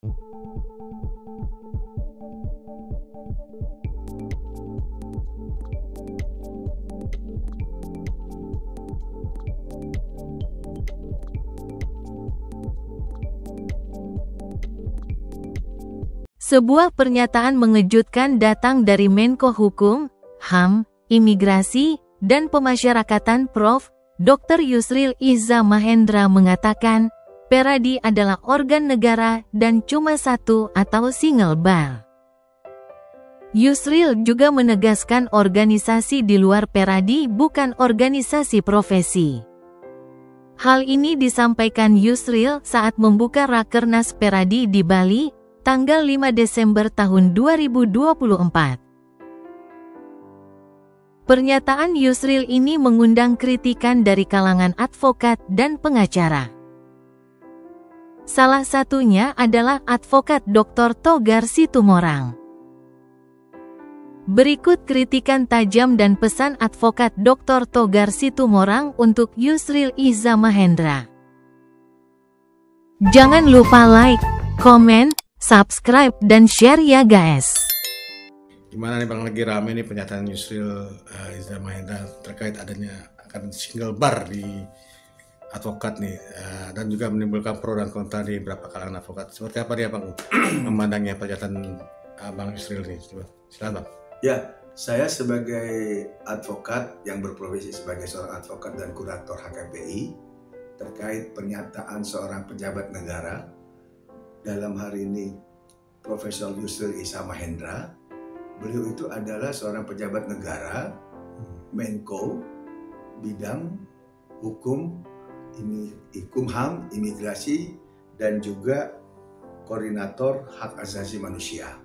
Sebuah pernyataan mengejutkan datang dari Menko Hukum, HAM, Imigrasi, dan Pemasyarakatan Prof. Dr. Yusril Iza Mahendra mengatakan, Peradi adalah organ negara dan cuma satu atau single bar. Yusril juga menegaskan organisasi di luar Peradi bukan organisasi profesi. Hal ini disampaikan Yusril saat membuka Rakernas Peradi di Bali, tanggal 5 Desember tahun 2024. Pernyataan Yusril ini mengundang kritikan dari kalangan advokat dan pengacara. Salah satunya adalah advokat Dr. Togar Situmorang. Berikut kritikan tajam dan pesan advokat Dr. Togar Situmorang untuk Yusril Iza Mahendra. Jangan lupa like, komen, subscribe, dan share ya guys. Gimana nih Bang, lagi rame nih pernyataan Yusril Iza Mahendra terkait adanya akan single bar di advokat nih, dan juga menimbulkan pro dan kontra di beberapa kalangan advokat. Seperti apa dia Bang memandangnya pernyataan Bang Yusril nih? Coba silakan Bang. Ya, saya sebagai advokat yang berprofesi sebagai seorang advokat dan kurator HKPI terkait pernyataan seorang pejabat negara, dalam hari ini Profesor Yusril Iza Mahendra. Beliau itu adalah seorang pejabat negara, Menko, bidang hukum, HAM, imigrasi, dan juga koordinator hak asasi manusia.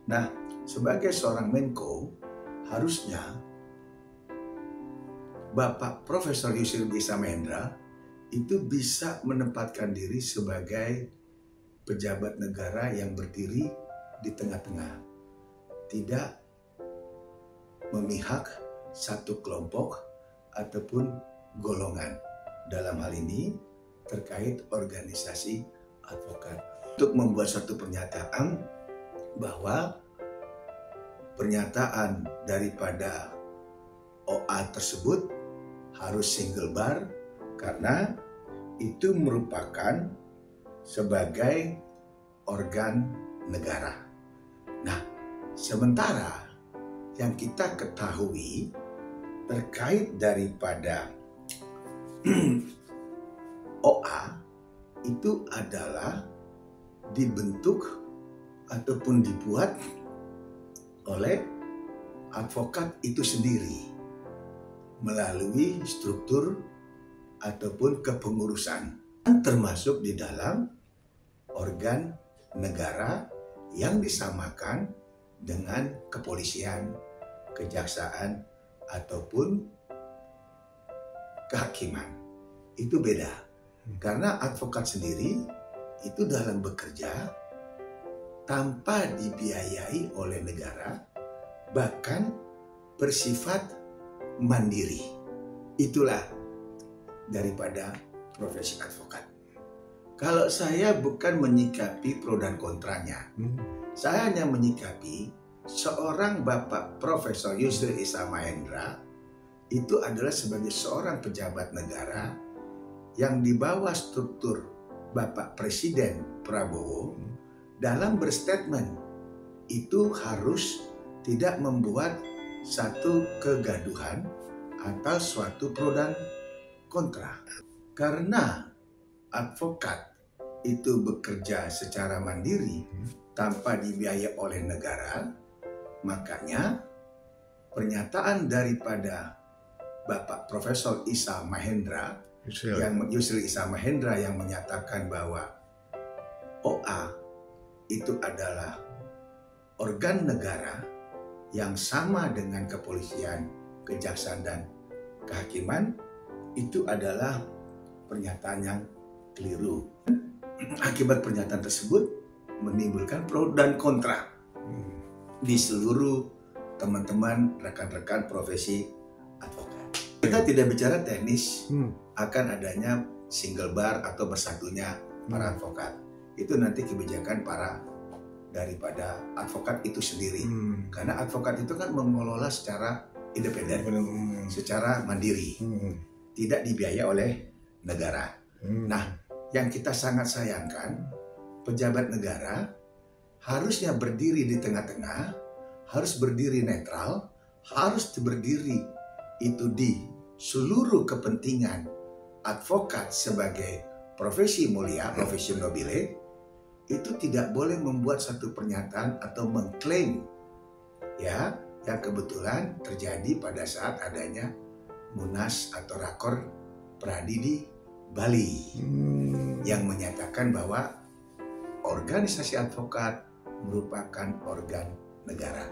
Nah, sebagai seorang Menko, harusnya Bapak Profesor Yusril Iza Mahendra itu bisa menempatkan diri sebagai pejabat negara yang berdiri di tengah-tengah. Tidak memihak satu kelompok ataupun golongan. Dalam hal ini terkait organisasi advokat. Untuk membuat satu pernyataan bahwa pernyataan daripada OA tersebut harus single bar karena itu merupakan sebagai organ negara. Nah, sementara yang kita ketahui terkait daripada OA itu adalah dibentuk ataupun dibuat oleh advokat itu sendiri melalui struktur ataupun kepengurusan, termasuk di dalam organ negara yang disamakan dengan kepolisian, kejaksaan, ataupun kehakiman. Itu beda. Karena advokat sendiri itu dalam bekerja tanpa dibiayai oleh negara, bahkan bersifat mandiri. Itulah daripada profesi advokat. Kalau saya bukan menyikapi pro dan kontranya, saya hanya menyikapi seorang Bapak Profesor Yusril Iza Mahendra itu adalah sebagai seorang pejabat negara yang di bawah struktur Bapak Presiden Prabowo dalam berstatement itu harus tidak membuat satu kegaduhan atau suatu pro dan kontra. Karena advokat itu bekerja secara mandiri tanpa dibiayai oleh negara, makanya pernyataan daripada Bapak Profesor Iza Mahendra, Yusril Iza Mahendra yang menyatakan bahwa OA itu adalah organ negara yang sama dengan kepolisian, kejaksaan, dan kehakiman, itu adalah pernyataan yang keliru. Akibat pernyataan tersebut menimbulkan pro dan kontra di seluruh teman-teman rekan-rekan profesi advokat. Kita tidak bicara teknis akan adanya single bar atau bersatunya para advokat. itu nanti kebijakan daripada advokat itu sendiri. Karena advokat itu kan mengelola secara independen, secara mandiri, tidak dibiayai oleh negara. Nah, yang kita sangat sayangkan, pejabat negara harusnya berdiri di tengah-tengah, harus berdiri netral, harus berdiri itu di seluruh kepentingan advokat sebagai profesi mulia, profesi nobile, itu tidak boleh membuat satu pernyataan atau mengklaim ya yang kebetulan terjadi pada saat adanya Munas atau Rakor Pradi di Bali yang menyatakan bahwa organisasi advokat merupakan organ negara.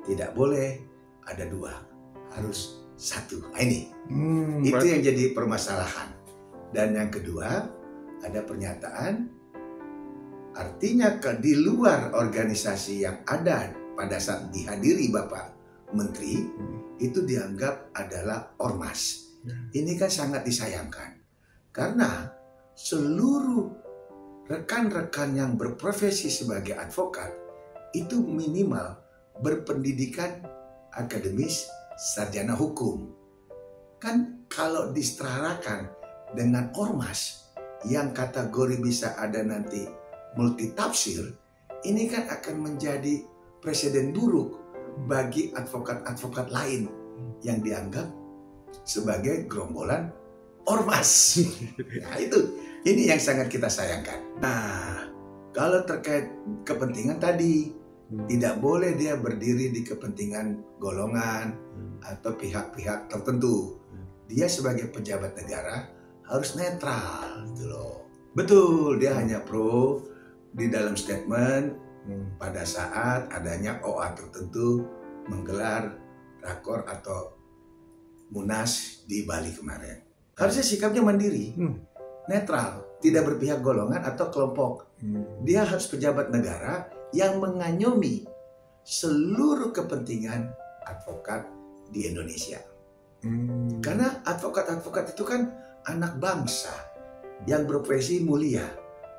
Tidak boleh ada dua, harus satu. Nah, ini itu yang jadi permasalahan. Dan yang kedua, ada pernyataan artinya di luar organisasi yang ada pada saat dihadiri Bapak Menteri itu dianggap adalah ormas. Ini kan sangat disayangkan karena seluruh rekan-rekan yang berprofesi sebagai advokat itu minimal berpendidikan akademis sarjana hukum. Kan kalau disetarakan dengan ormas yang kategori bisa ada nanti multitafsir, ini kan akan menjadi presiden buruk bagi advokat-advokat lain yang dianggap sebagai gerombolan ormas. Nah, ini yang sangat kita sayangkan. Nah, kalau terkait kepentingan tadi, tidak boleh dia berdiri di kepentingan golongan atau pihak-pihak tertentu. Dia sebagai pejabat negara harus netral gitu loh. Betul, dia hanya pro di dalam statement pada saat adanya OA tertentu menggelar rakor atau Munas di Bali kemarin. Harusnya sikapnya mandiri, netral, tidak berpihak golongan atau kelompok. Dia harus pejabat negara yang mengayomi seluruh kepentingan advokat di Indonesia. Karena advokat-advokat itu kan anak bangsa yang berprofesi mulia,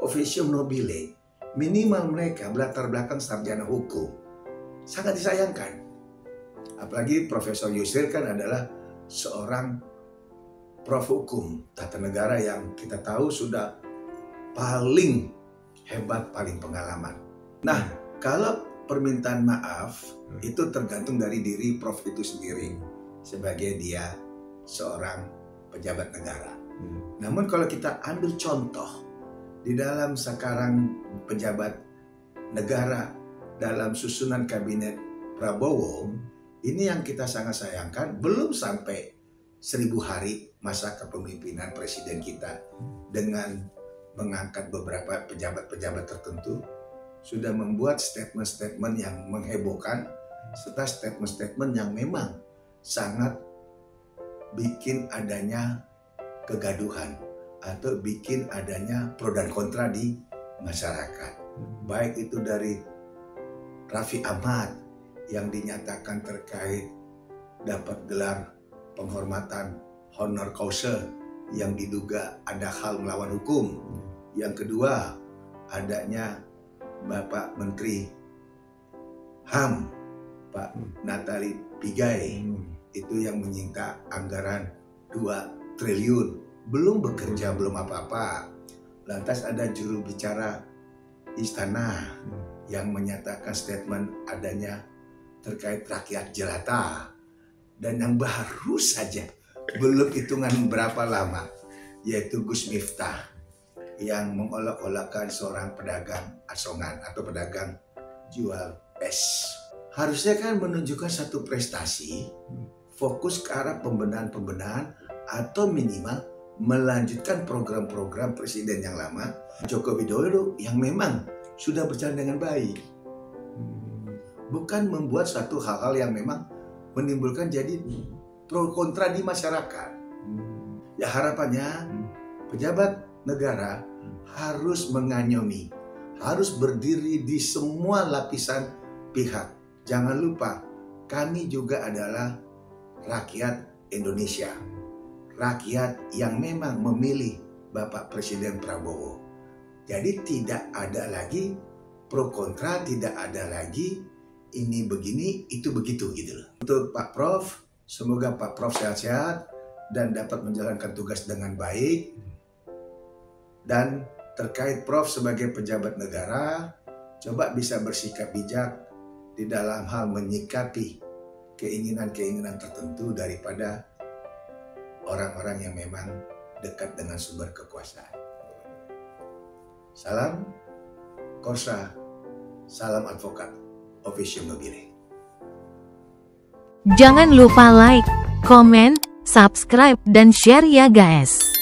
officium nobile, minimal mereka berlatar belakang sarjana hukum. Sangat disayangkan. Apalagi Profesor Yusril kan adalah seorang prof hukum tata negara yang kita tahu sudah paling hebat, paling pengalaman. Nah, kalau permintaan maaf itu tergantung dari diri prof itu sendiri sebagai dia seorang pejabat negara. Namun kalau kita ambil contoh di dalam sekarang pejabat negara dalam susunan kabinet Prabowo, ini yang kita sangat sayangkan, belum sampai 1000 hari masa kepemimpinan presiden kita dengan mengangkat beberapa pejabat-pejabat tertentu, sudah membuat statement-statement yang menghebohkan, serta statement-statement yang memang sangat bikin adanya kegaduhan atau bikin adanya pro dan kontra di masyarakat. Baik itu dari Raffi Ahmad yang dinyatakan terkait dapat gelar penghormatan honor causa yang diduga ada hal melawan hukum. Yang kedua, adanya Bapak Menteri HAM, Pak Natali Pigai, itu yang menyita anggaran 2 triliun, belum bekerja, belum apa-apa. Lantas ada juru bicara istana yang menyatakan statement adanya terkait rakyat jelata. Dan yang baru saja, belum hitungan berapa lama, yaitu Gus Miftah yang mengolok-olokkan seorang pedagang asongan atau pedagang jual es. Harusnya kan menunjukkan satu prestasi, fokus ke arah pembenahan-pembenahan atau minimal melanjutkan program-program presiden yang lama, Joko Widodo, yang memang sudah berjalan dengan baik. Bukan membuat satu hal-hal yang memang menimbulkan jadi pro kontra di masyarakat. Ya harapannya pejabat negara harus mengayomi, harus berdiri di semua lapisan pihak. Jangan lupa, kami juga adalah rakyat Indonesia. Rakyat yang memang memilih Bapak Presiden Prabowo. Jadi tidak ada lagi pro kontra, tidak ada lagi ini begini, itu begitu gitu loh. Untuk Pak Prof, semoga Pak Prof sehat-sehat dan dapat menjalankan tugas dengan baik. Dan terkait Prof sebagai pejabat negara, coba bisa bersikap bijak di dalam hal menyikapi keinginan-keinginan tertentu daripada orang-orang yang memang dekat dengan sumber kekuasaan. Salam Korsa, salam advokat, Officium Nobile. Jangan lupa like, komen, subscribe, dan share ya guys.